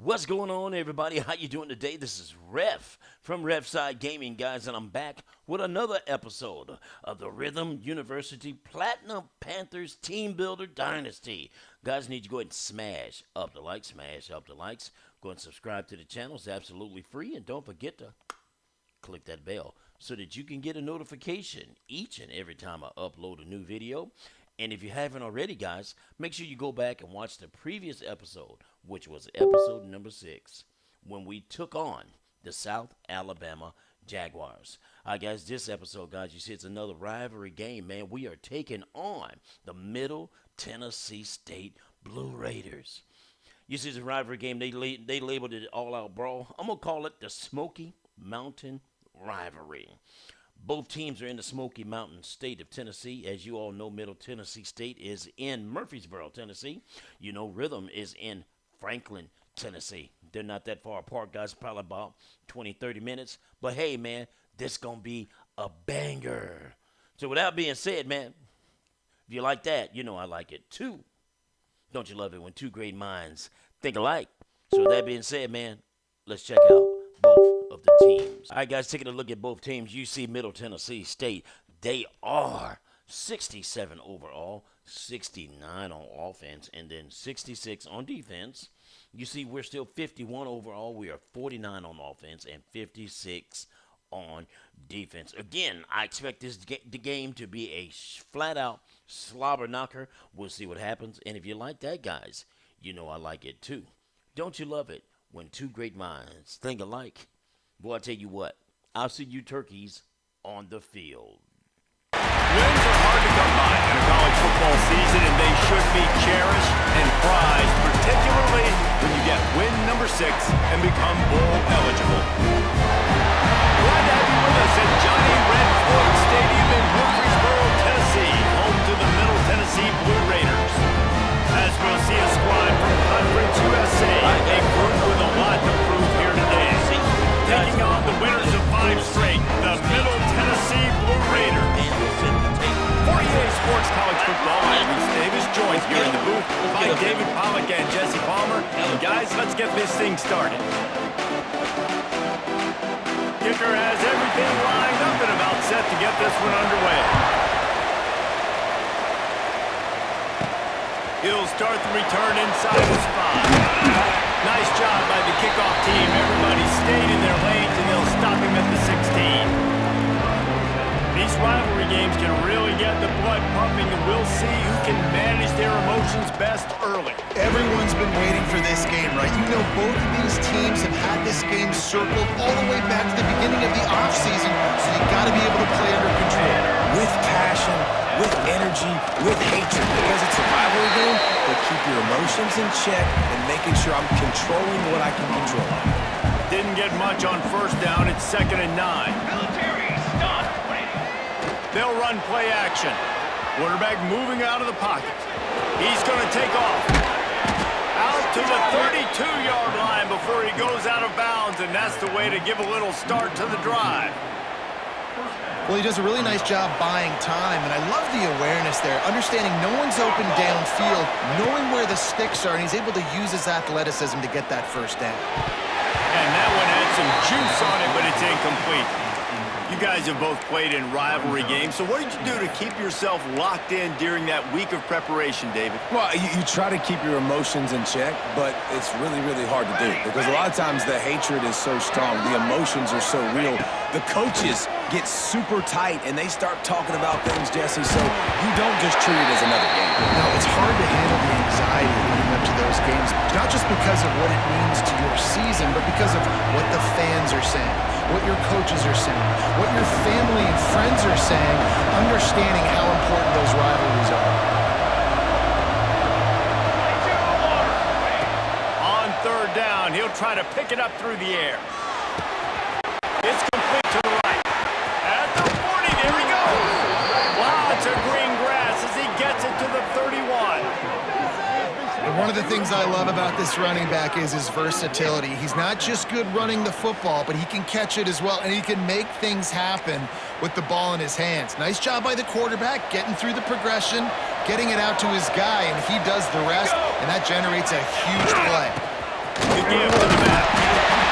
What's going on, everybody? How you doing today? This is Ref from Refside Gaming, guys, and I'm back with another episode of the Rhythm University Platinum Panthers Team Builder Dynasty. Guys, need to go ahead and smash up the likes. Go ahead and subscribe to the channel. It's absolutely free, and don't forget to click that bell so that you can get a notification each and every time I upload a new video. And if you haven't already, guys, make sure you go back and watch the previous episode, which was episode number 6, when we took on the South Alabama Jaguars. All right, guys, this episode, guys, you see it's another rivalry game, man. We are taking on the Middle Tennessee State Blue Raiders. You see it's a rivalry game. They labeled it all-out brawl. I'm going to call it the Smokey Mountain Rivalry. Both teams are in the Smokey Mountain State of Tennessee. As you all know, Middle Tennessee State is in Murfreesboro, Tennessee. You know, Rhythm is in Franklin, Tennessee. They're not that far apart, guys, probably about 20, 30 minutes. But, hey, man, this going to be a banger. So, with that being said, man, if you like that, you know I like it too. Don't you love it when two great minds think alike? So, with that being said, man, let's check out both of the teams. All right, guys, taking a look at both teams. You see Middle Tennessee State. They are 67 overall, 69 on offense, and then 66 on defense. You see we're still 51 overall. We are 49 on offense and 56 on defense. Again, I expect the game to be a flat-out slobber knocker. We'll see what happens. And if you like that, guys, you know I like it too. Don't you love it when two great minds think alike? Boy, I tell you what, I'll see you turkeys on the field. Wins are hard to come by in a college football season, and they should be cherished and prized, particularly when you get win number 6 and become bowl eligible. Glad to have you with us at Johnny Red Floyd Stadium in Murfreesboro, Tennessee, home to the Middle Tennessee Blue Raiders. As we'll see a squad from Conference USA, a group with a lot to prove here today. Taking on the winners of 5 straight, the Middle Tennessee Blue Raiders. For EA Sports College Football, I'm Reese Davis, joined here in the booth by David Pollack and Jesse Palmer. And guys, let's get this thing started. Kicker has everything lined up and about set to get this one underway. He'll start the return inside the spot. Nice job by the kickoff team. Everybody stayed in their lanes, and they'll stop him at the 16. These rivalry games can really get the blood pumping, and we'll see who can manage their emotions best early. Everyone's been waiting for this game, right? You know, both of these teams have had this game circled all the way back to the beginning of the offseason, so you got to be able to play under control. With passion, with energy, with hatred, because it's a rivalry game, but keep your emotions in check and making sure I'm controlling what I can control. Didn't get much on first down. It's 2nd and 9. They'll run play action. Quarterback moving out of the pocket. He's going to take off. Out to the 32-yard line before he goes out of bounds, and that's the way to give a little start to the drive. Well, he does a really nice job buying time, and I love the awareness there, understanding no one's open downfield, knowing where the sticks are, and he's able to use his athleticism to get that first down. And that one had some juice on it, but it's incomplete. You guys have both played in rivalry games, so what did you do to keep yourself locked in during that week of preparation, David? Well, you try to keep your emotions in check, but it's really, really hard to do because a lot of times the hatred is so strong, the emotions are so real. The coaches get super tight, and they start talking about things, Jesse, so you don't just treat it as another game. No, it's hard to handle the anxiety leading up to those games, not just because of what it means to your season, but because of what the fans are saying, what your coaches are saying, what your family and friends are saying, understanding how important those rivalries are. On 3rd down, he'll try to pick it up through the air. It's complete to the right. At the 40, there he goes. Lots of green grass as he gets it to the 31. And one of the things I love about this running back is his versatility. He's not just good running the football, but he can catch it as well, and he can make things happen with the ball in his hands. Nice job by the quarterback, getting through the progression, getting it out to his guy, and he does the rest, and that generates a huge play. The give to the back.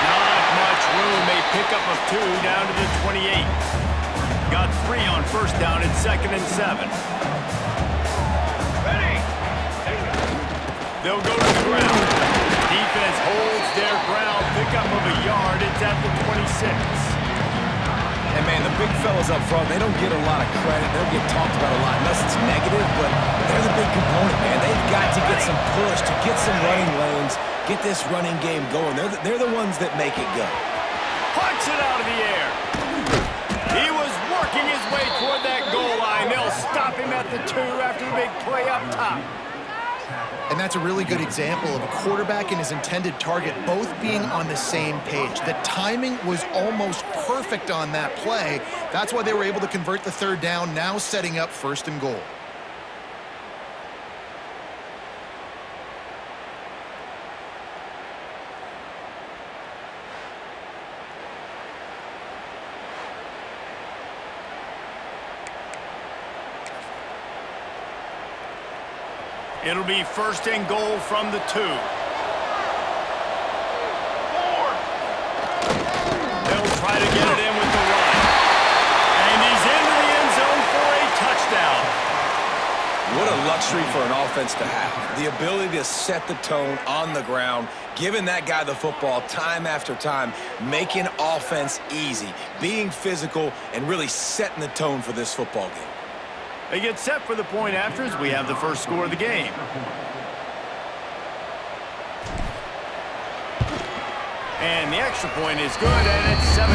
Not much room. A pickup of 2 down to the 28. Got 3 on first down at 2nd and 7. They'll go to the ground. Defense holds their ground. Pickup of a yard. It's at the 26. And, man, the big fellas up front, they don't get a lot of credit. They don't get talked about a lot unless it's negative, but they're the big component, man. They've got to get some push, to get some running lanes, get this running game going. They're the ones that make it go. Punch it out of the air. He was working his way toward that goal line. They'll stop him at the 2 after the big play up top. And that's a really good example of a quarterback and his intended target both being on the same page. The timing was almost perfect on that play. That's why they were able to convert the 3rd down, now setting up 1st and goal. It'll be 1st and goal from the 2. They'll try to get it in with the run. And he's into the end zone for a touchdown. What a luxury for an offense to have. The ability to set the tone on the ground, giving that guy the football time after time, making offense easy, being physical, and really setting the tone for this football game. They get set for the point after as we have the first score of the game. And the extra point is good, and it's 7-0.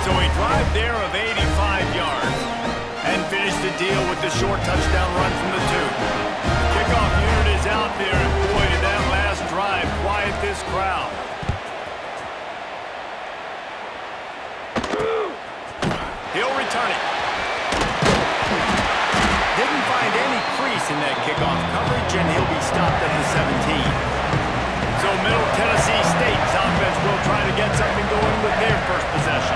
So a drive there of 85 yards. And finish the deal with the short touchdown run from the 2. Kickoff unit is out there, and boy, did that last drive quiet this crowd. He'll return it. Didn't find any crease in that kickoff coverage, and he'll be stopped at the 17. So Middle Tennessee State's offense will try to get something going with their first possession.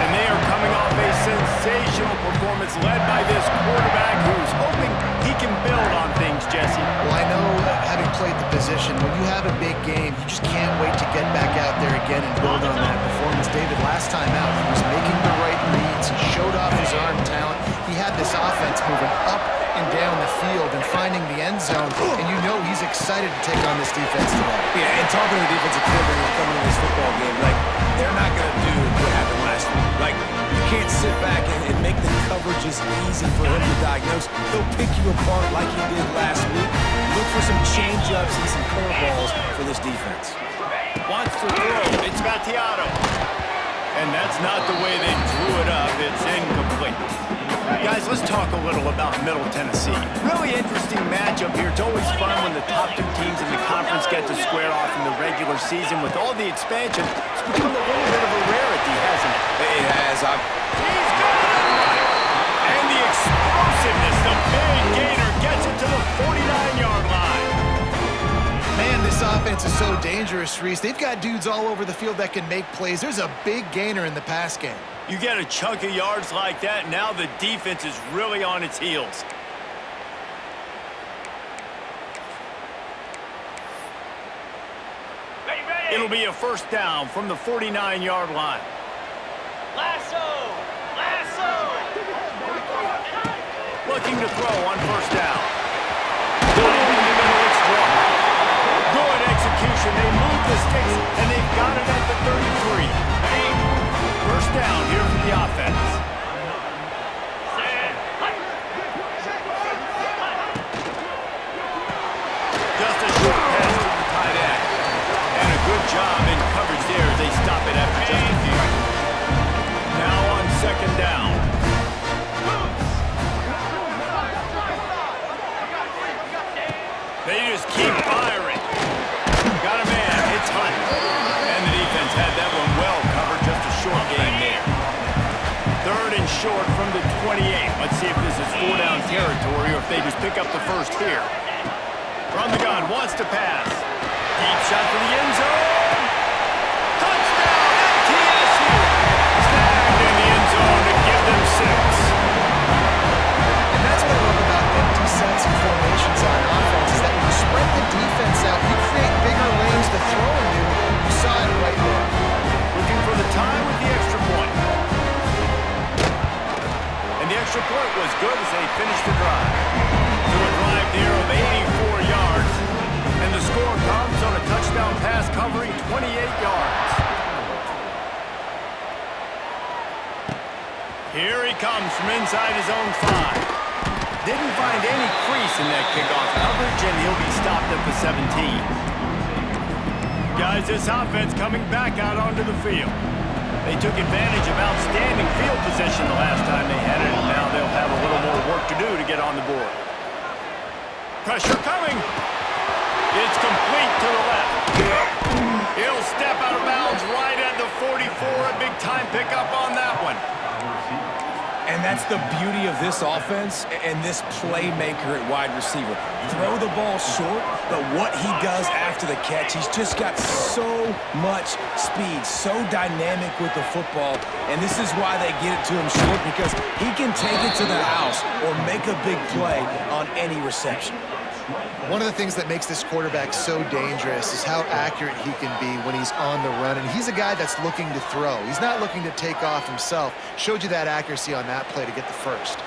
And they are coming off a sensational performance led by this quarterback who's hoping he can build on things, Jesse. Well, I know, having played the position, when you have a big game, you just can't wait to get back out there again and build on that performance. David, last time out, he was making the right reads. He showed off his arm talent. He had this offense moving up and down the field and finding the end zone, and you know he's excited to take on this defense today. Yeah, and talking to the defensive coordinator coming in this football game, like, they're not going to do what happened last week. Like, you can't sit back and make the coverages easy for him to diagnose. He'll pick you apart like he did last week. Look for some change-ups and some curveballs for this defense. Wants to throw. It's Mattiato. And that's not the way they drew it up. It's incomplete. Guys, let's talk a little about Middle Tennessee. Really interesting matchup here. It's always fun when the top 2 teams in the conference get to square off in the regular season. With all the expansion, it's become a little bit of a rarity, hasn't it? It has. He's got it right. And the explosiveness, the big gainer gets it to the 49-yard line. Man, this offense is so dangerous, Reese. They've got dudes all over the field that can make plays. There's a big gainer in the pass game. You get a chunk of yards like that, now the defense is really on its heels. It'll be a first down from the 49-yard line. Lasso! Lasso! Looking to throw on first down. Going into the middle, it's one. Good execution. They move the sticks, and they've got it at the 33. First down here for the offense. Just a short pass to the tight end. And a good job in coverage there as they stop it after just a few. Now on second down. They just keep firing. Got a man. It's Hunt. And the defense had that one well covered. Just a short game there. Third and short from the 28. Let's see if this is 4-down territory or if they just pick up the first here. From the gun, wants to pass. Deep shot for the end zone. Touchdown, MTSU. Snagged in the end zone to give them 6. And that's what I love about empty sets and formations on offense, is that when you spread the defense out, you create bigger lanes to throw extra point was good as they finished the drive. So a drive there of 84 yards. And the score comes on a touchdown pass covering 28 yards. Here he comes from inside his own 5. Didn't find any crease in that kickoff coverage, and he'll be stopped at the 17. Guys, this offense coming back out onto the field. They took advantage of outstanding field position the last time they had it, and now they'll have a little more work to do to get on the board. Pressure coming. It's complete to the left. He'll step out of bounds right at the 44. A big-time pickup on that one. And that's the beauty of this offense and this playmaker at wide receiver. Throw the ball short, but what he does after the catch, he's just got so much speed, so dynamic with the football, and this is why they get it to him short, because he can take it to the house or make a big play on any reception. One of the things that makes this quarterback so dangerous is how accurate he can be when he's on the run. And he's a guy that's looking to throw. He's not looking to take off himself. Showed you that accuracy on that play to get the first.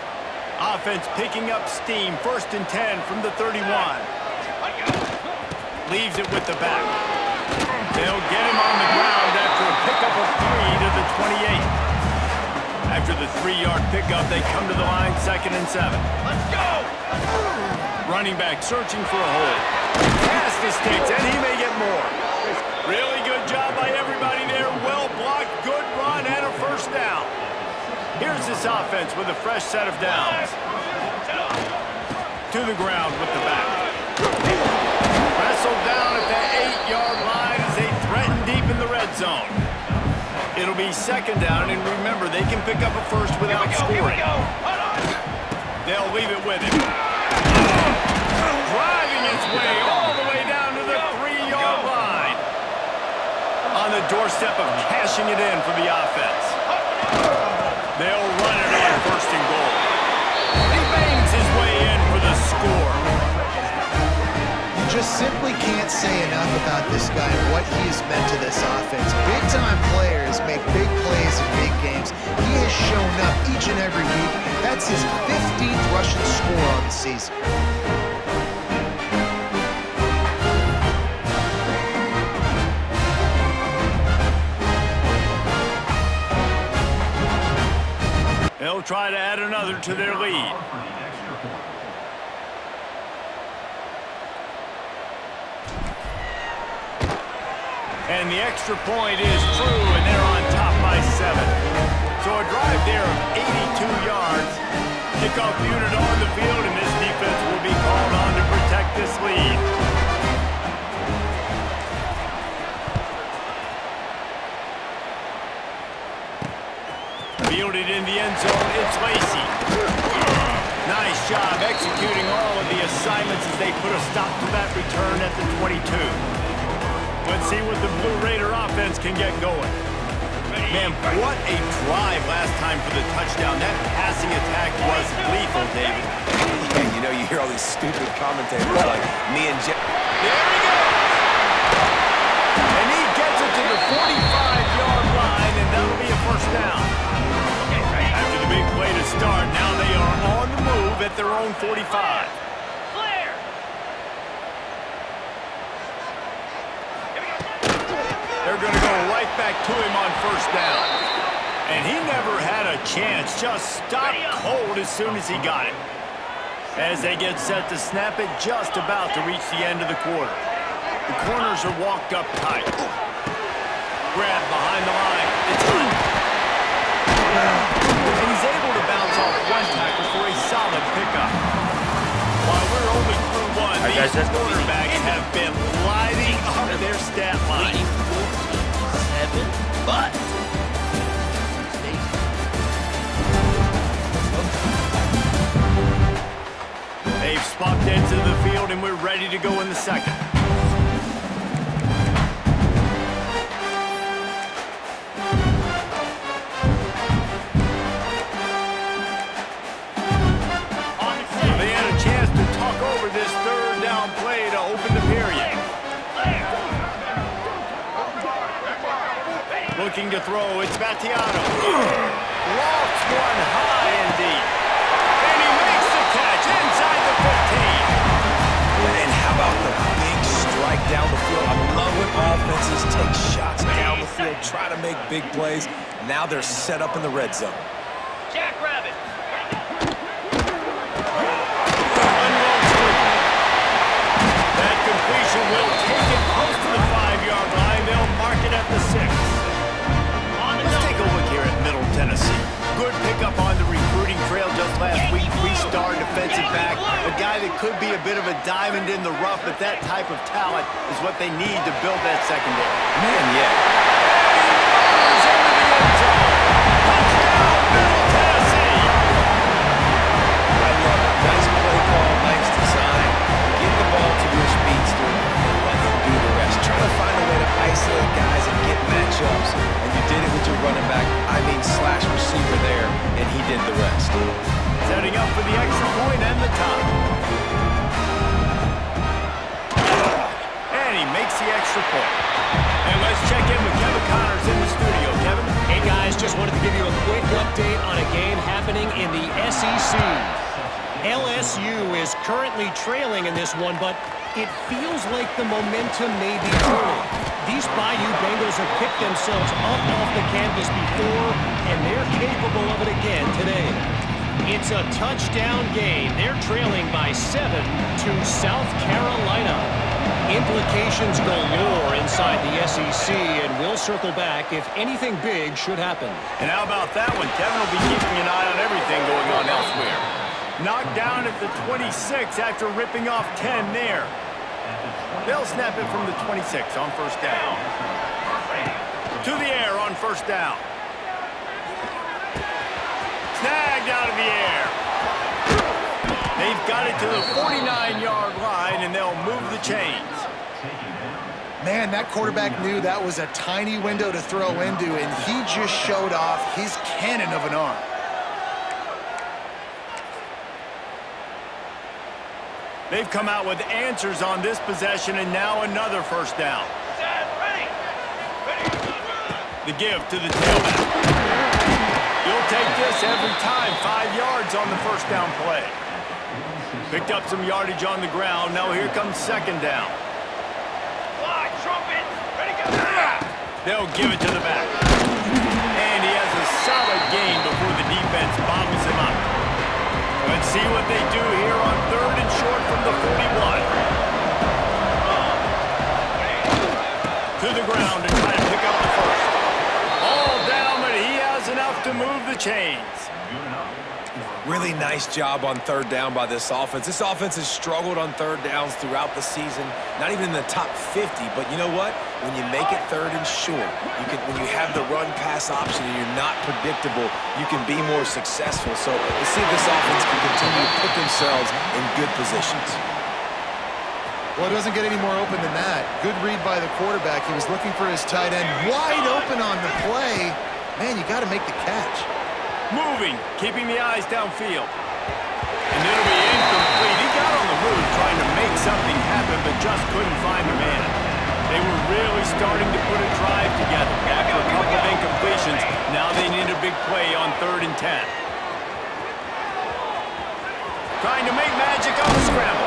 Offense picking up steam. 1st and 10 from the 31. Leaves it with the back. They'll get him on the ground after a pickup of 3 to the 28. After the 3-yard pickup, they come to the line 2nd and 7. Let's go! Running back searching for a hole. Pass the sticks, and he may get more. Really good job by everybody there. Well blocked, good run, and a 1st down. Here's this offense with a fresh set of downs. To the ground with the back. Wrestled down at the 8-yard line as they threaten deep in the red zone. It'll be 2nd down, and remember, they can pick up a 1st without scoring. They'll leave it with him. Driving its way all the way down to the 3-yard line. On the doorstep of cashing it in for the offense. They'll run it on 1st and goal. He bangs his way in for the score. You just simply can't say enough about this guy and what he has meant to this offense. Big-time players make big plays in big games. He has shown up each and every week. That's his 15th rushing score on the season. They'll try to add another to their lead. And the extra point is true, and they're on top by 7. So a drive there of 82 yards. Kickoff unit on the field, and this defense will be called on to protect this lead. Fielded in the end zone, it's Lacey. Nice job executing all of the assignments as they put a stop to that return at the 22. Let's see what the Blue Raider offense can get going. Man, what a drive last time for the touchdown. That passing attack was lethal, David. And you know, you hear all these stupid commentators like me and Jeff. There he goes! And he gets it to the 45-yard line, and that'll be a 1st down. After the big play to start, now they are on the move at their own 45. Clear! They're going to go right back to him on 1st down. And he never had a chance, just stopped cold as soon as he got it. As they get set to snap it, just about to reach the end of the quarter. The corners are walked up tight. Grab behind the line. It's Hunt. And he's able to bounce off one tackle for a solid pickup. While we're only through one, these quarterbacks have been lighting up their stat line. 7, but they've swapped ends of the field, and we're ready to go in the 2nd. They had a chance to talk over this 3rd down play to open the period. Looking to throw, it's Battiato. Lofts one high and deep. offenses take shots down the field, try to make big plays. Now they're set up in the red zone. Jackrabbit. That completion will take it close to the 5-yard line. They'll mark it at the 6. Let's take a look here at Middle Tennessee. Good pickup on the recruiting trail just last week. 3-star defensive back, a guy that could be a bit of a diamond in the rough, but that type of talent is what they need to build that secondary. Man, yeah. Touchdown, Middle Tennessee! I love it. Nice play call, nice design. Get the ball to your speedster and let him do the rest. Try to find a way to isolate guys and get matchups. And you did it with your running back, slash receiver there, and he did the rest. Setting up for the extra point and the top. And he makes the extra point. And let's check in with Kevin Connors in the studio. Kevin? Hey guys, just wanted to give you a quick update on a game happening in the SEC. LSU is currently trailing in this one, but it feels like the momentum may be turning. These Bayou Bengals have picked themselves up off the canvas before, and they're capable of it again today. It's a touchdown game. They're trailing by 7 to South Carolina. Implications galore inside the SEC, and we'll circle back if anything big should happen. And how about that one? Kevin will be keeping an eye on everything going on elsewhere. Knocked down at the 26 after ripping off 10 there. They'll snap it from the 26 on first down. To the air on first down. Snagged out of the air. They've got it to the 49-yard line, and they'll move the chains. Man, that quarterback knew that was a tiny window to throw into, and he just showed off his cannon of an arm. They've come out with answers on this possession, and now another first down. The give to the tailback. You'll take this every time. 5 yards on the first down play. Picked up some yardage on the ground. Now here comes second down. They'll give it to the back. And he has a solid gain before the defense bobbles him up. Let's see what they do here on third and short from the 41. To the ground to try to pick up the first. All down, but he has enough to move the chains. Really nice job on third down by this offense. This offense has struggled on third downs throughout the season, not even in the top 50. But you know what? When you make it third and short, when you have the run-pass option and you're not predictable, you can be more successful. So let's see if this offense can continue to put themselves in good positions. Well, it doesn't get any more open than that. Good read by the quarterback. He was looking for his tight end wide open on the play. Man, you got to make the catch. Moving, keeping the eyes downfield. And it'll be incomplete. He got on the move trying to make something happen, but just couldn't find the man. They were really starting to put a drive together. After a couple of incompletions, now they need a big play on 3rd and 10. Trying to make magic on the scramble.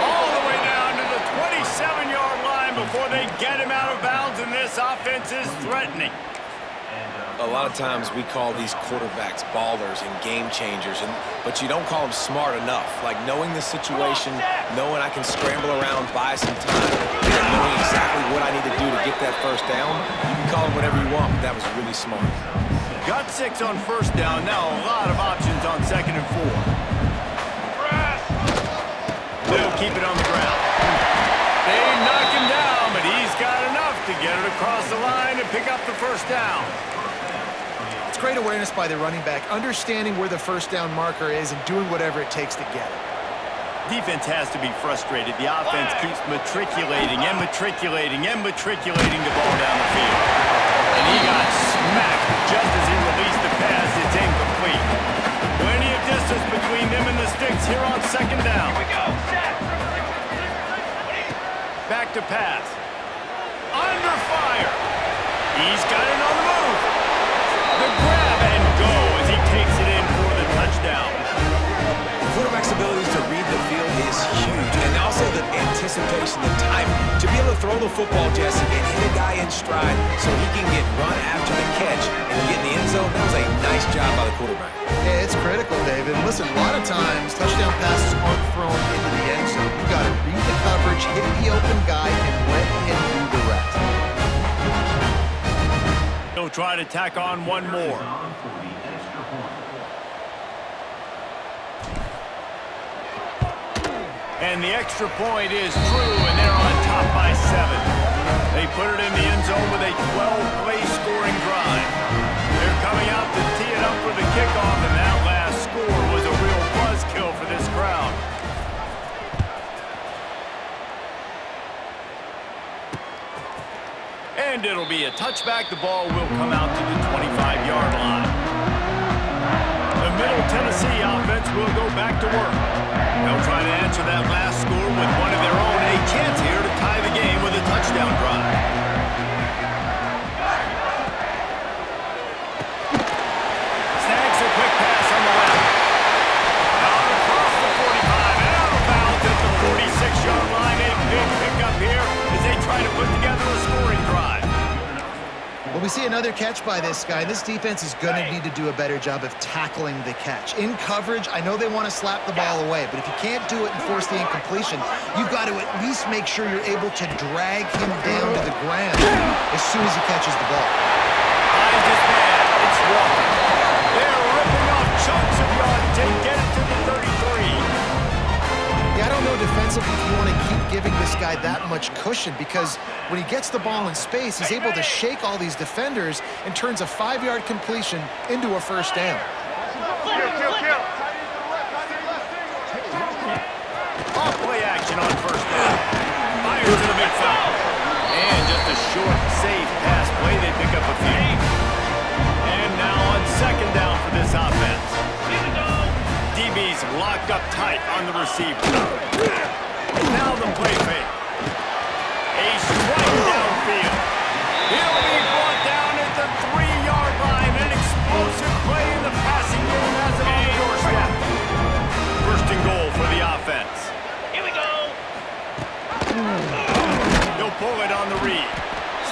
All the way down to the 27-yard line before they get him out of bounds, and this offense is threatening. A lot of times we call these quarterbacks ballers and game changers, but you don't call them smart enough. Like knowing the situation, knowing I can scramble around, buy some time, and knowing exactly what I need to do to get that first down. You can call them whatever you want, but that was really smart. Got 6 on first down, now a lot of options on 2nd and 4. They'll keep it on the ground. They knock him down, but he's got enough to get it across the line and pick up the first down. Great awareness by the running back, understanding where the first down marker is and doing whatever it takes to get it. Defense has to be frustrated. The offense keeps matriculating and matriculating and matriculating the ball down the field. And he got smacked just as he released the pass. It's incomplete. Plenty of distance between them and the sticks here on 2nd down. Here we go. Set. Back to pass. Under fire. He's got it on the move. The grab and go as he takes it in for the touchdown. The quarterback's ability to read the field is huge, and also the anticipation, the time to be able to throw the football, Jesse, and hit a guy in stride so he can get run after the catch and get in the end zone. That was a nice job by the quarterback. Yeah, it's critical, David. Listen, a lot of times touchdown passes aren't thrown into the end zone. You got to read the coverage, hit the open guy, and let him do the rest. He'll try to tack on one more. And the extra point is true, and they're on top by 7. They put it in the end zone with a 12-play scoring drive. They're coming out to tee it up for the kickoff, and that last score was a real buzzkill for this crowd. And it'll be a touchback. The ball will come out to the 25-yard line. The Middle Tennessee offense will go back to work. They'll try to answer that last score with one of their own. A chance here to tie the game with a touchdown drive. Snags a quick pass on the left. Out across the 45 and out of bounds at the 46-yard line. A big pickup here as they try to put together a scoring drive. Well, we see another catch by this guy. This defense is going to need to do a better job of tackling the catch. In coverage, I know they want to slap the ball away, but if you can't do it and force the incompletion, you've got to at least make sure you're able to drag him down to the ground as soon as he catches the ball. Finds his man. It's Walker. They're ripping off chunks of yardage and get it to the 33. Yeah, I don't know defensively if you want to keep giving this guy that much cushion, because when he gets the ball in space, he's able to shake all these defenders and turns a 5-yard completion into a first down. Off play action on first down. Fires to the big foul. And just a short, safe pass play. They pick up a few. And now on second down for this offense. DB's locked up tight on the receiver. Now the play fake. A strike downfield. He'll be brought down at the 3-yard line. An explosive play in the passing game has it on the doorstep. First and goal for the offense. Here we go. He'll pull it on the read.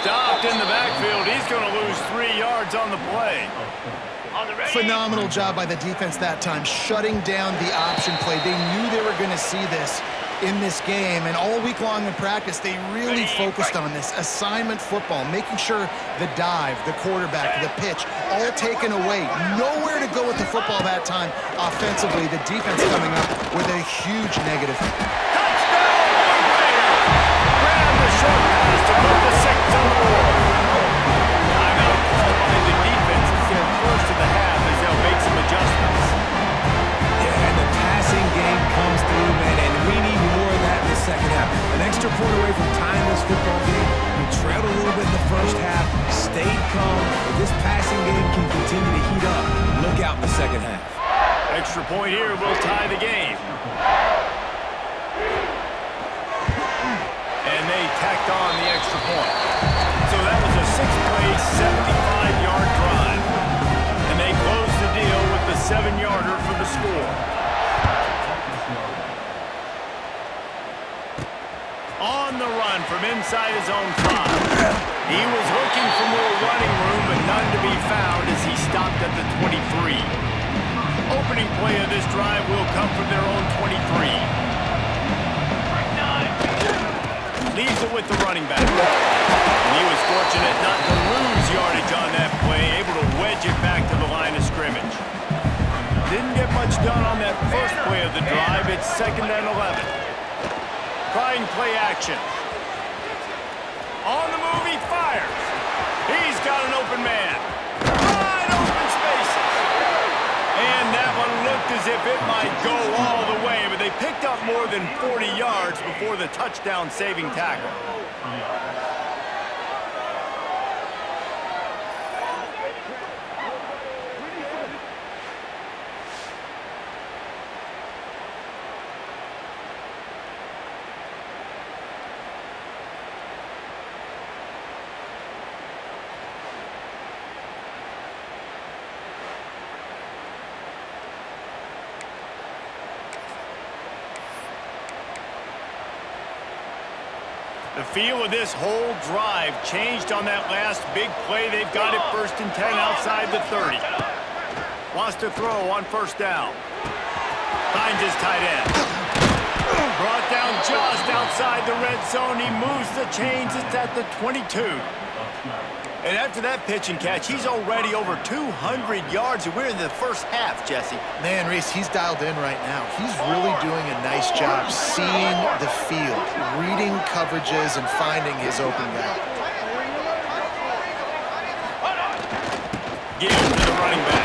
Stopped in the backfield. He's going to lose 3 yards on the play. Phenomenal job by the defense that time, shutting down the option play. They knew they were going to see this in this game, and all week long in practice, they really focused on this assignment football, making sure the dive, the quarterback, the pitch, all taken away. Nowhere to go with the football that time. Offensively, the defense coming up with a huge negative. Touchdown, Blue Raiders! Grab the short pass to put the 6 on the board. Timeout called by the defense. It's their first of the half as they'll make some adjustments. Yeah, and the passing game comes through, man, and we need more of that in the second half. An extra point away from tying this football game. We trailed a little bit in the first half, stayed calm. If this passing game can continue to heat up, look out in the second half. Extra point here will tie the game. And they tacked on the extra point. So that was a 6-play, 75-yard drive. And they closed the deal with the 7-yarder for the score. On the run from inside his own 5. He was looking for more running room, but none to be found as he stopped at the 23. Opening play of this drive will come from their own 23. Leaves it with the running back. And he was fortunate not to lose yardage on that play, able to wedge it back to the line of scrimmage. Didn't get much done on that first play of the drive. It's 2nd and 11. Trying play action. On the move, he fires. He's got an open man. Wide open spaces. And that one looked as if it might go all the way, but they picked up more than 40 yards before the touchdown-saving tackle. The feel of this whole drive changed on that last big play. They've got it 1st and 10 outside the 30. Wants to throw on 1st down. Finds his tight end. Brought down just outside the red zone. He moves the chains. It's at the 22. And after that pitch and catch, he's already over 200 yards, and we're in the first half, Jesse. Man, Reese, he's dialed in right now. He's really doing a nice job seeing the field, reading coverages, and finding his open guy. Give to the running back.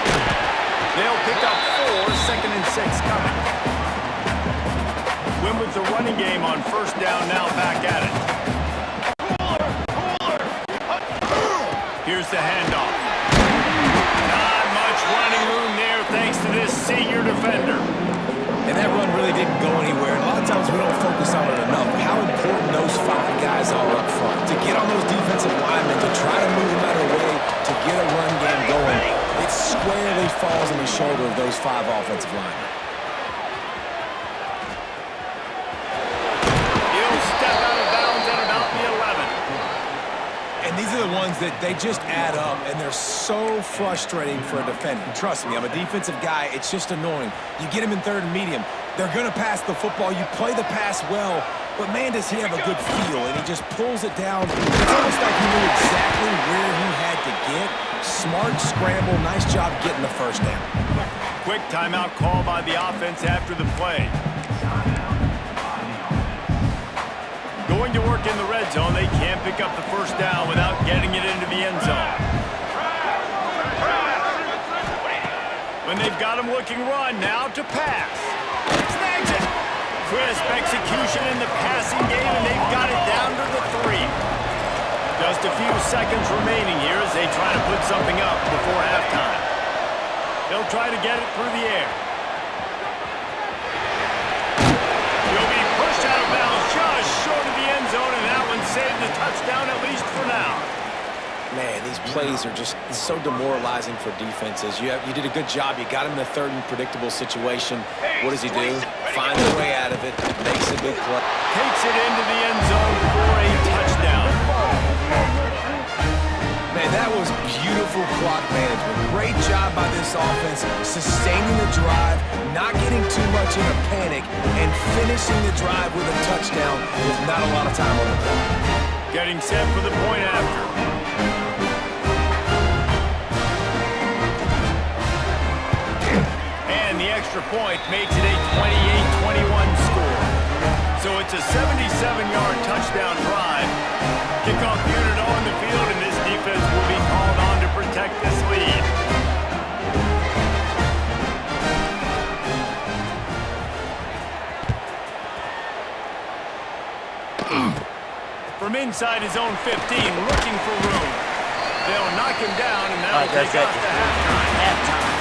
They'll pick up 4, 2nd and 6 coming. Win with the running game on 1st down, now back at it. Here's the handoff. Not much running room there thanks to this senior defender. And that run really didn't go anywhere. A lot of times we don't focus on it enough. How important those 5 guys are up front. To get on those defensive linemen, to try to move them out of the way, to get a run game going, it squarely falls on the shoulder of those 5 offensive linemen. He'll step out of bounds at about the 11. And these are the ones that they just add up, and they're so frustrating for a defender. Trust me, I'm a defensive guy. It's just annoying. You get him in 3rd and medium. They're going to pass the football. You play the pass well, but man, does he have a good feel, and he just pulls it down. It's almost like he knew exactly where he had to get. Smart scramble. Nice job getting the 1st down. Quick timeout call by the offense after the play. Going to work in the red zone. They can't pick up the 1st down without getting it into the end zone. When they've got him looking run, now to pass. Snags it. Crisp execution in the passing game, and they've got it down to the 3. Just a few seconds remaining here as they try to put something up before halftime. They'll try to get it through the air. He'll be pushed out of bounds just short of the end zone, and that one saved the touchdown at least for now. Man, these plays are just so demoralizing for defenses. You did a good job. You got him in a 3rd and predictable situation. What does he do? Finds a way out of it. Makes a big play. Takes it into the end zone for a touchdown. Man, that was beautiful clock management. Great job by this offense, sustaining the drive, not getting too much in a panic, and finishing the drive with a touchdown with not a lot of time on the clock. Getting set for the point after. And the extra point makes it a 28-21 score. So it's a 77-yard touchdown drive. Kickoff unit on the field, and this defense will be called on to protect this lead. From inside his own 15, looking for room. They'll knock him down, and that'll take us to halftime.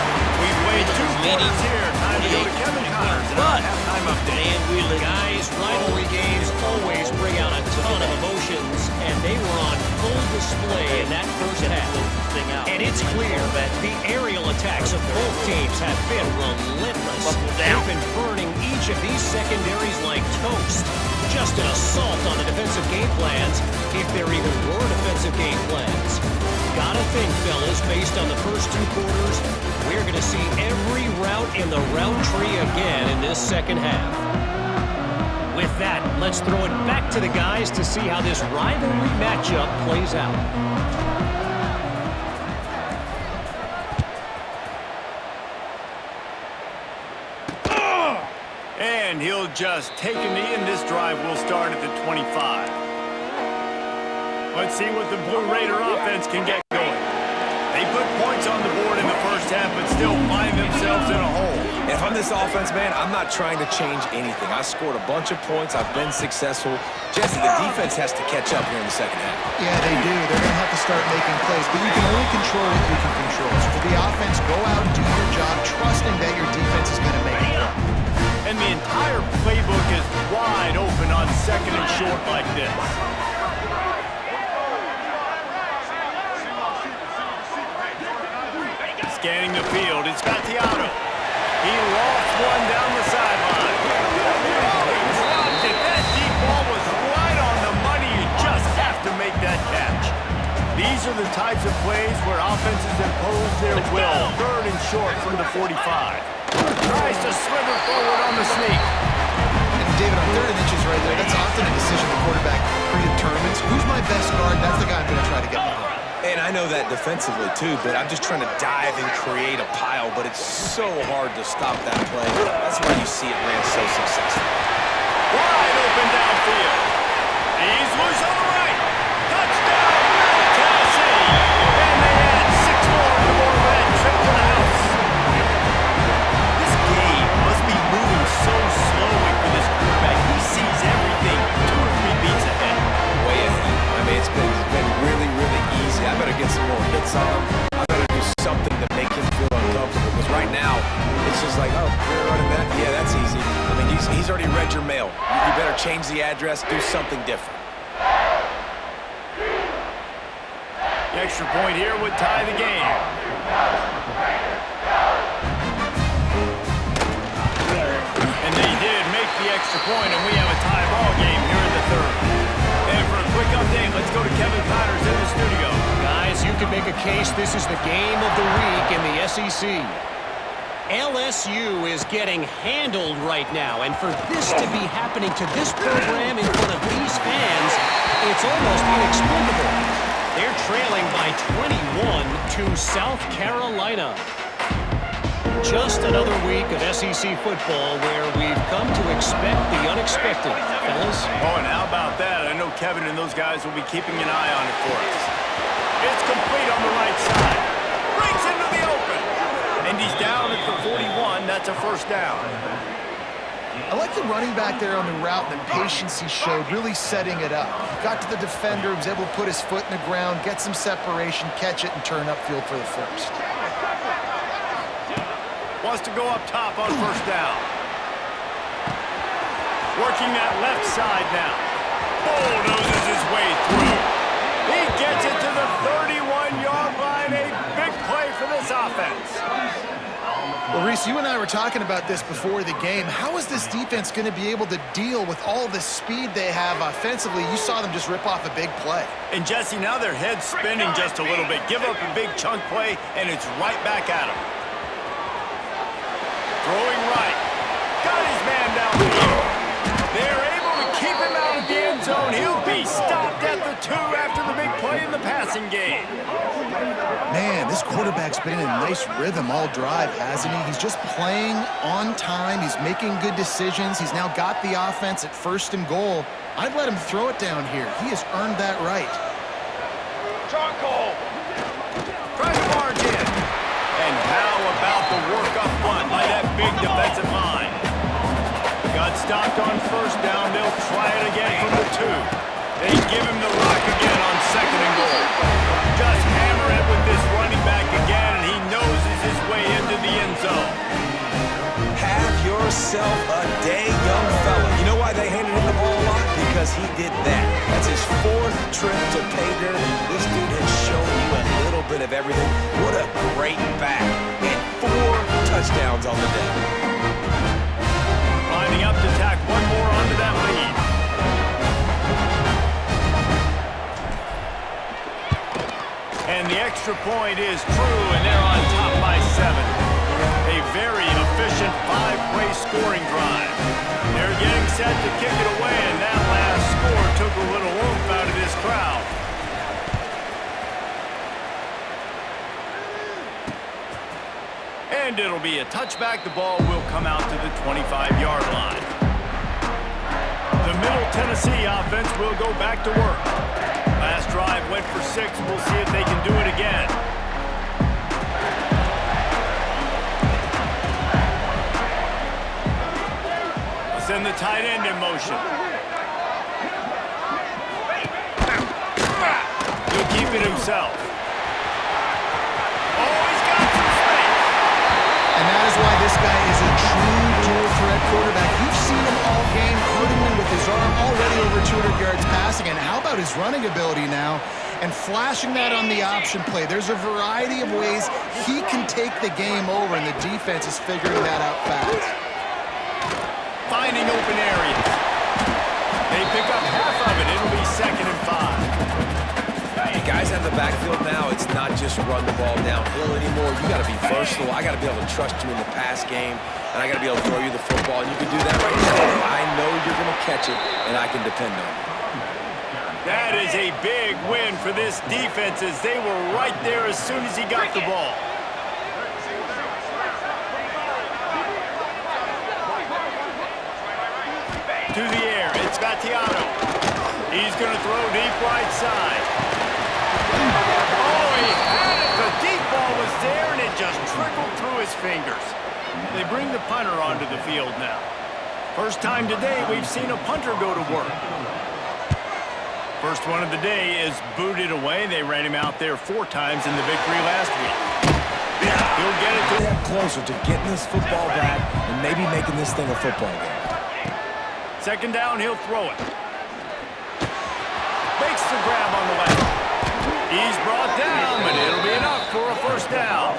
We've played 2 quarters here. Time to go to Kevin Connors and our halftime update. Guys, rivalry games always bring out a ton of emotions, and they were on full display in that 1st half. And it's clear that the aerial attacks of both teams have been relentless. They've been burning each of these secondaries like toast. Just an assault on the defensive game plans, if there even were defensive game plans. Gotta think, fellas, based on the first 2 quarters, we're going to see every route in the route tree again in this 2nd half. With that, let's throw it back to the guys to see how this rivalry matchup plays out. And he'll just take a knee, and this drive will start at the 25. Let's see what the Blue Raider offense can get going. They put points on the board in the 1st half, but still find themselves in a hole. If I'm this offense, man, I'm not trying to change anything. I scored a bunch of points. I've been successful. Jesse, the defense has to catch up here in the 2nd half. Yeah, they do. They're going to have to start making plays, but you can only control what you can control. So for the offense, go out and do your job, trusting that your defense is going to make it work. And the entire playbook is wide open on 2nd and short like this. Scanning the field, it's Gattiato. He lofts one down the sideline. He dropped it. That deep ball was right on the money. These are the types of plays where offenses impose their will. Third and short from the 45. Tries to sliver forward on the sneak. And David, on 3rd and inches right there, that's often a decision the quarterback predetermines. Who's my best guard? That's the guy I'm going to try to get behind. And I know that defensively, too, but I'm just trying to dive and create a pile, but it's so hard to stop that play. That's why you see it ran so successful. Wide open downfield. He's loose on the right. Touchdown, Tennessee. And they add 6 more to more red. Trip to the house. This game must be moving so slowly for this quarterback. He sees everything 2 or 3 beats ahead. Way ahead. I mean, it's been really, really easy. I better get some more hits on him. I better do something to make him feel uncomfortable. Because right now, it's just like, oh, you're running that? Yeah, that's easy. I mean, he's already read your mail. You better change the address, do something different. The extra point here would tie the game. And they did make the extra point, and we have a tie ball game here in the 3rd. And for a quick update, let's go to Kevin Connors in the studio. Guys, you can make a case this is the game of the week in the SEC. LSU is getting handled right now, and for this to be happening to this program in front of these fans, it's almost inexplicable. They're trailing by 21 to South Carolina. Just another week of SEC football where we've come to expect the unexpected, fellas. Oh, and how about that? I know Kevin and those guys will be keeping an eye on it for us. It's complete on the right side. Breaks into the open. And he's down at the 41. That's a first down. I like the running back there on the route and the patience he showed, really setting it up. Got to the defender, was able to put his foot in the ground, get some separation, catch it, and turn upfield for the first. Wants to go up top on first down. Working that left side now. Bulldozes his way through. He gets it to the 31-yard line. A big play for this offense. Well, Reese, you and I were talking about this before the game. How is this defense going to be able to deal with all the speed they have offensively? You saw them just rip off a big play. And, Jesse, now their head's spinning just a little bit. Give up a big chunk play, and it's right back at him. Throwing right. Got his man downfield. They're able to keep him out of the end zone. He'll be stopped at the 2 after the big play in the passing game. Man, this quarterback's been in a nice rhythm all drive, hasn't he? He's just playing on time. He's making good decisions. He's now got the offense at 1st and goal. I'd let him throw it down here. He has earned that right. Charcoal. Trying to barge in. And how about the work up front by that big defensive line? Got stopped on first down. They'll try it again from the 2. They give him the rock again on 2nd and goal. Just hammer it with this running back again, and he noses his way into the end zone. Have yourself a day, young fella. You know why they handed him the ball a lot? Because he did that. That's his 4th trip to pay dirt. This dude has shown you a little bit of everything. What a great back. And 4 touchdowns on the day. Lining up to tack one more onto that lead. And the extra point is true, and they're on top by 7. A very efficient 5-play scoring drive. They're getting set to kick it away, and that last score took a little oomph out of this crowd. And it'll be a touchback. The ball will come out to the 25-yard line. The Middle Tennessee offense will go back to work. Last drive went for 6. We'll see if they can do it again. We'll send the tight end in motion. He'll keep it himself. Oh, he's got some space. And that is why this guy is a true dual threat quarterback. You've seen him all game, hurting him with his arm, already over 200 yards passing. And how about his running ability now? And flashing that on the option play. There's a variety of ways he can take the game over, and the defense is figuring that out fast. Finding open areas. They pick up half of it. It'll be 2nd and 5. Hey, guys have in the backfield now, it's not just run the ball downhill anymore. You got to be versatile. I got to be able to trust you in the pass game, and I got to be able to throw you the football, and you can do that right now. I know you're going to catch it, and I can depend on you. That is a big win for this defense as they were right there as soon as he got the ball. To the air, it's Gattiano. He's going to throw deep right side. Oh, he had it. The deep ball was there, and it just trickled through his fingers. They bring the punter onto the field now. First time today we've seen a punter go to work. First one of the day is booted away. They ran him out there 4 times in the victory last week. He'll get it to Step closer to getting this football back and maybe making this thing a football game. second down, he'll throw it. Makes the grab on the left. He's brought down, but it'll be enough for a first down.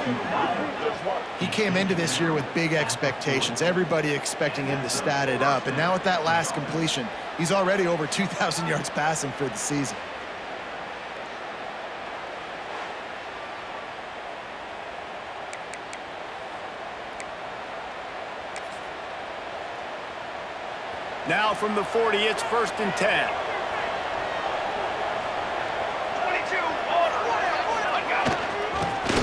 He came into this year with big expectations. Everybody expecting him to stat it up. And now with that last completion, he's already over 2,000 yards passing for the season. Now from the 40, it's 1st and 10.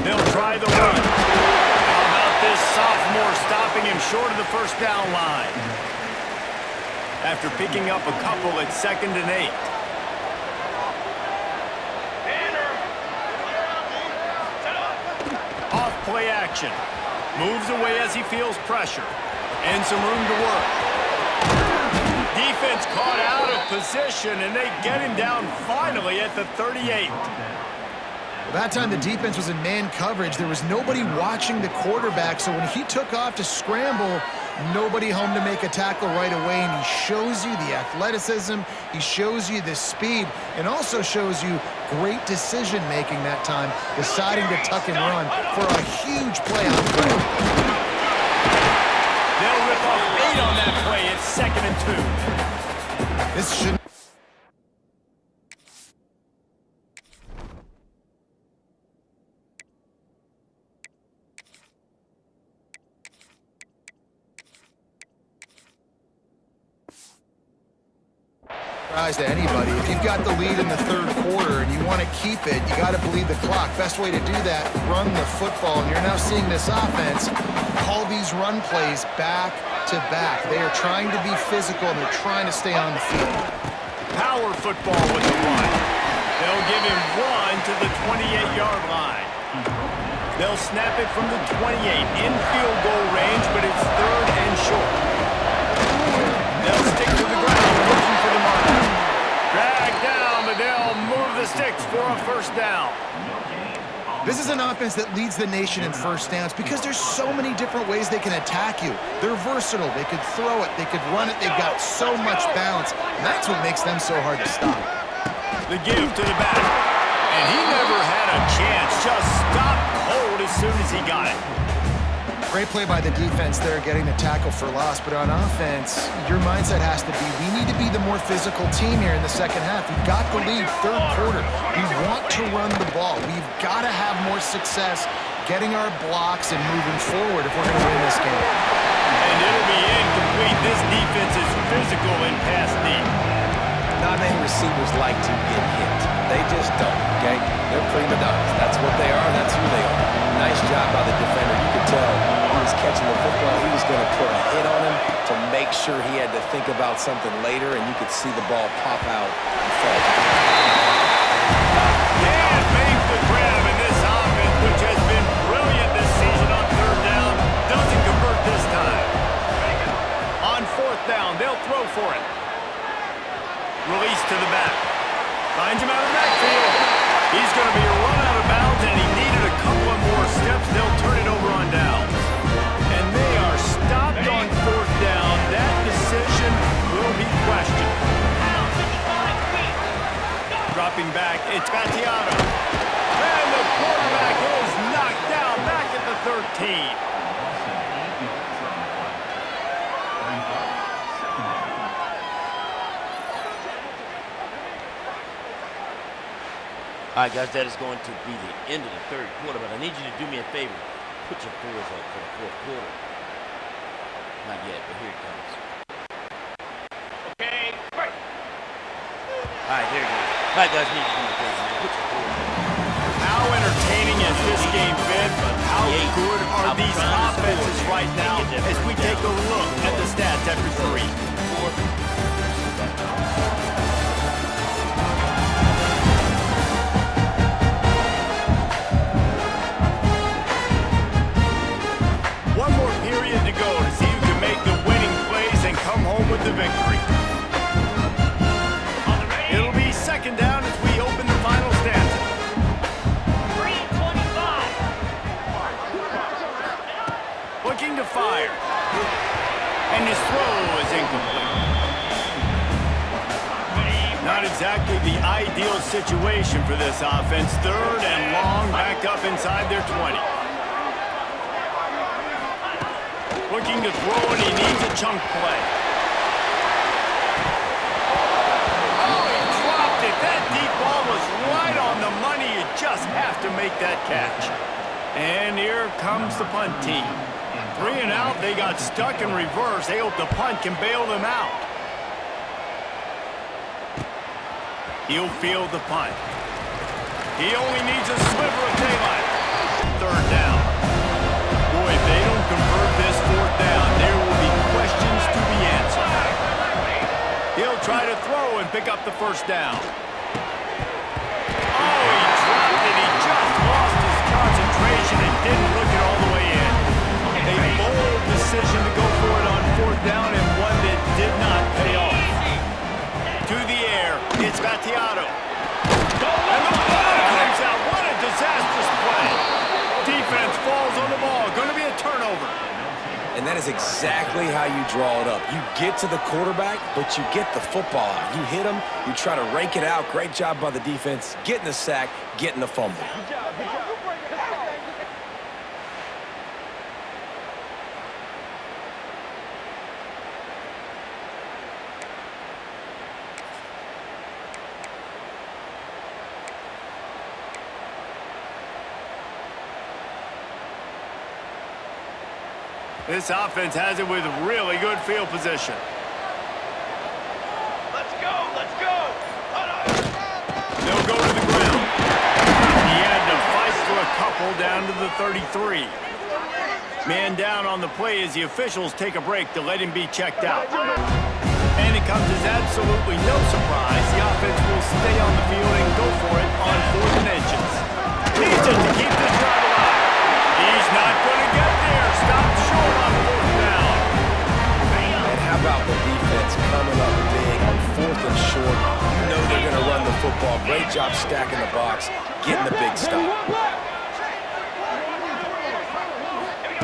They'll try the run. How about this sophomore stopping him short of the first down line? After picking up a couple at 2nd and 8. Off play action. Moves away as he feels pressure. And some room to work. Defense caught out of position, and they get him down finally at the 38. Well, that time the defense was in man coverage. There was nobody watching the quarterback, so when he took off to scramble, nobody home to make a tackle right away, and he shows you the athleticism, he shows you the speed, and also shows you great decision-making that time, deciding to tuck and run for a huge play on play. They'll rip off 8 on that play. It's 2nd and 2. This shouldn't. To anybody. If you've got the lead in the 3rd quarter and you want to keep it, you got to bleed the clock. Best way to do that, run the football. And you're now seeing this offense call these run plays back to back. They are trying to be physical and they're trying to stay on the field. Power football with the one. They'll give him 1 to the 28-yard line. They'll snap it from the 28 in field goal range, but it's 3rd and short. They'll stick to the ground looking for the marker. Drag down, but they'll move the sticks for a first down. This is an offense that leads the nation in first downs because there's so many different ways they can attack you. They're versatile. They could throw it. They could run it. They've got so much balance. And that's what makes them so hard to stop. The give to the back. And he never had a chance. Just stopped cold as soon as he got it. Great play by the defense there, getting the tackle for loss. But on offense, your mindset has to be, we need to be the more physical team here in the second half. We've got the lead, 3rd quarter. We want to run the ball. We've got to have more success getting our blocks and moving forward if we're going to win this game. And it'll be incomplete. This defense is physical and pass deep. Not many receivers like to get hit. They just don't, okay? They're prima donnas. That's what they are. That's who they are. Nice job by the defender. You could tell he was catching the football. He was going to put a hit on him to make sure he had to think about something later, and you could see the ball pop out and fall. Can't make the grab in this offense, which has been brilliant this season on 3rd down. Doesn't convert this time. On 4th down, they'll throw for it. Release to the back. Finds him out of the backfield. He's going to be run out of bounds, and he needed a couple of more steps. They'll turn it over on downs. And they are stopped on 4th down. That decision will be questioned. Dropping back, it's Gattiano. And the quarterback is knocked down back at the 13. All right, guys, that is going to be the end of the third quarter, but I need you to do me a favor. Put your fours up for the fourth quarter. Not yet, but here it comes. Okay, break. All right, there it goes. All right, guys, need to do me a favor, man. Put your fours up. How entertaining has this game been, but how good are these offenses right now as we take a look at the stats after 3? One more period to go to see who can make the winning plays and come home with the victory. It'll be second down as we open the final stanza. 3:25. Looking to fire. And his throw is incomplete. Not exactly the ideal situation for this offense. Third and long, back up inside their 20. Looking to throw, and he needs a chunk play. Oh, he dropped it. That deep ball was right on the money. You just have to make that catch. And here comes the punt team. 3 and out, they got stuck in reverse. They hope the punt can bail them out. He'll field the punt. He only needs a sliver of daylight. Third down. Boy, if they don't convert this fourth down, there will be questions to be answered. He'll try to throw and pick up the first down. Oh, he dropped it. He just lost his concentration and didn't look it all the way in. A bold decision to go for it on fourth down and one that did not pay off. To the air, it's Battiato. And the ball comes out. What a disastrous play. Defense falls on the ball. Going to be a turnover. And that is exactly how you draw it up. You get to the quarterback, but you get the football out. You hit him, you try to rake it out. Great job by the defense, getting the sack, getting the fumble. This offense has it with really good field position. Let's go, let's go. They'll go to the ground. He had to fight for a couple down to the 33. Man down on the play as the officials take a break to let him be checked out. And it comes as absolutely no surprise. The offense will stay on the field and go for it on 4th and inches. Needs it to keep the drive alive. He's not going to get there. Stopped short on 4th down. And how about the defense coming up big on 4th and short? You know they're going to run the football. Great job stacking the box, getting the big stop.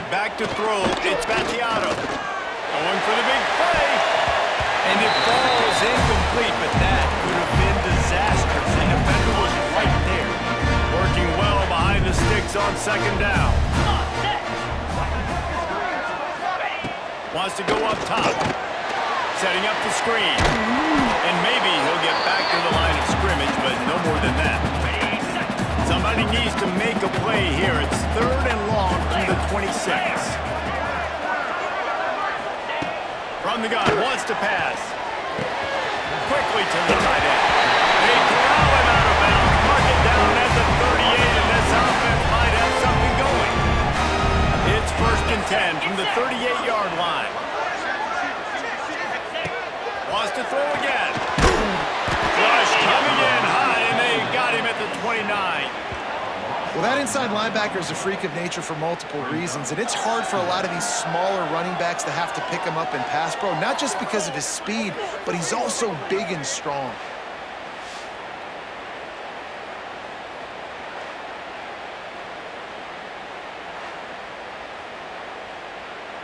Back to throw. It's Battiato. Going for the big play. And it falls incomplete, but that could have been disastrous. The defender was right there. Working well behind the sticks on 2nd down. Wants to go up top. Setting up the screen. And maybe he'll get back to the line of scrimmage, but no more than that. Somebody needs to make a play here. It's 3rd and long from the 26. From the gun, wants to pass. Quickly to the tight end. They corral him out of bounds. Mark it down at the 38, and this offense might have something going. It's 1st and 10 from the 38-yard line. Wants to throw again. Rush coming in high, and they got him at the 29. Well, that inside linebacker is a freak of nature for multiple reasons, and it's hard for a lot of these smaller running backs to have to pick him up in pass pro, not just because of his speed, but he's also big and strong.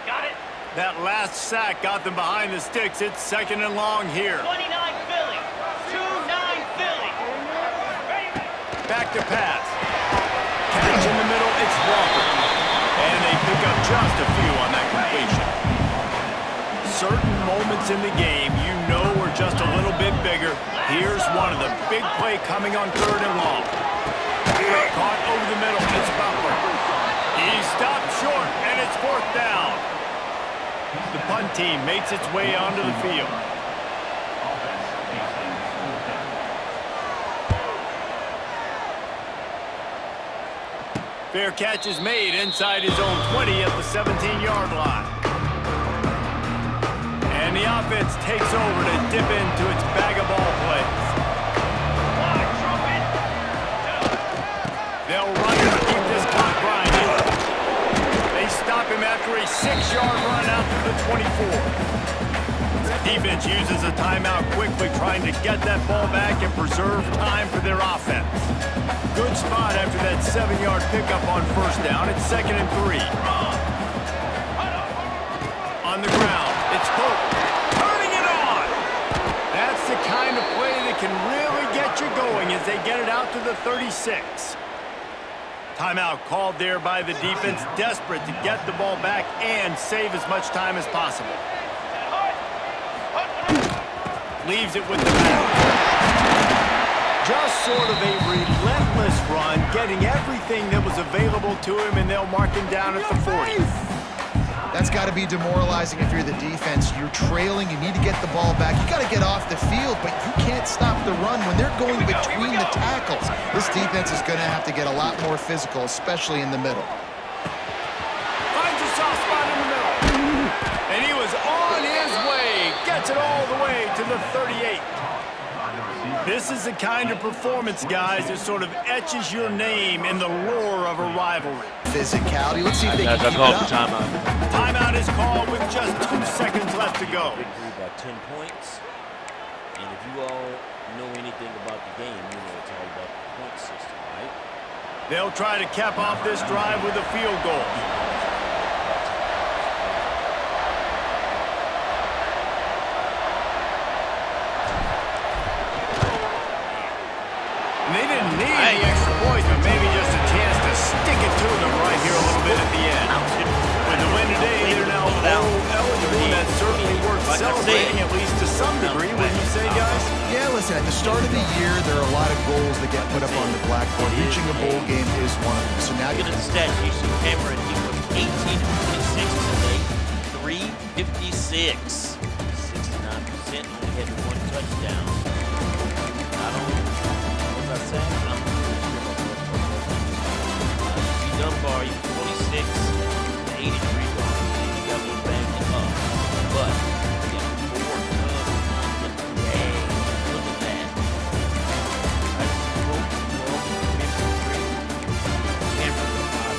Got it. That last sack got them behind the sticks. It's 2nd and long here. 29 Philly. 2-9 Philly. Back to pass. Catch in the middle, it's Walker. And they pick up just a few on that completion. Certain moments in the game you know are just a little bit bigger. Here's one of them. Big play coming on 3rd and long. athlete caught over the middle. It's Butler. He stopped short, and it's 4th down. The punt team makes its way onto the field. Fair catch is made inside his own 20 at the 17-yard line. And the offense takes over to dip into its bag of ball plays. They'll run to keep this clock grinding. They stop him after a 6-yard run out to the 24. Defense uses a timeout quickly, trying to get that ball back and preserve time for their offense. Good spot after that 7-yard pickup on 1st down. It's 2nd and 3. On the ground, it's Pope. Turning it on! That's the kind of play that can really get you going as they get it out to the 36. Timeout called there by the defense, desperate to get the ball back and save as much time as possible. Leaves it with the back. Just sort of a relentless run, getting everything that was available to him, and they'll mark him down at the 40. That's got to be demoralizing if you're the defense. You're trailing, you need to get the ball back. You got to get off the field, but you can't stop the run when they're going between the tackles. This defense is going to have to get a lot more physical, especially in the middle. Finds a soft spot in the middle. And he was on his way. Gets it all the way to the 38. This is the kind of performance, guys, that sort of etches your name in the lore of a rivalry. Physicality. Let's see if they Guys, can I keep called it the up. timeout. Timeout is called with just 2 seconds left to go. Victory by 10 points. And if you all know anything about the game, you know it's all about the point system, right? They'll try to cap off this drive with a field goal. And they didn't need the extra points, but maybe just a chance to stick it to them right here a little bit at the end. With the win today, they're now bowl eligible, and that's certainly worth celebrating, at least to some degree, wouldn't you say, guys? Yeah, listen, at the start of the year, there are a lot of goals that get put up on the blackboard. Reaching a bowl game is one of them. So now Look at the stats. You see Cameron, he was 18 of 26 today, 356. 69%, only had 1 touchdown. I don't know what I said. I'm not sure. You see Dunbar, he was 26 to 83 yards. He got a little banged up. But he got 4 touchdowns on the day. Look at that. That's 12 to 53. Cameron was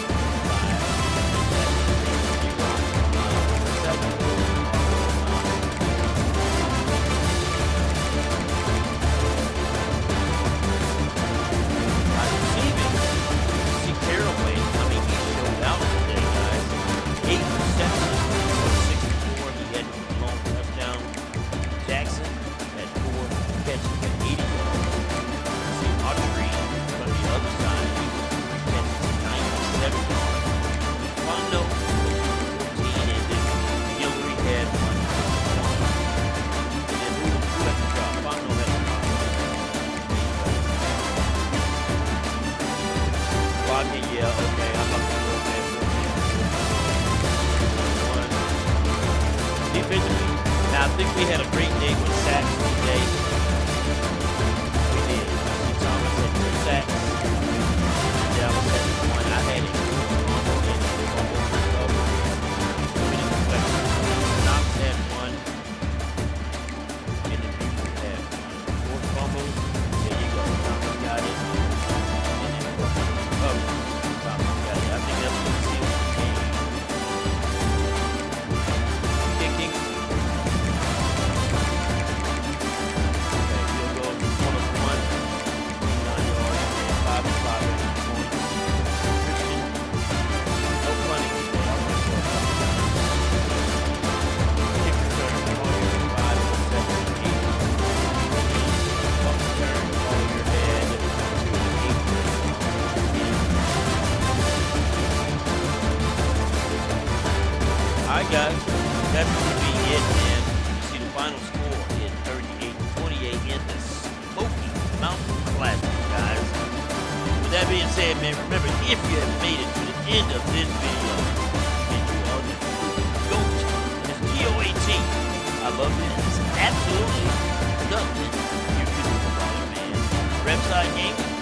38-28 in the Smokey Mountain Classic, guys. With that being said, man, remember, if you have made it to the end of this video, and you are the GOAT, and it's GOAT, I love it. It's absolutely nothing you can do about it, man. Refside Game.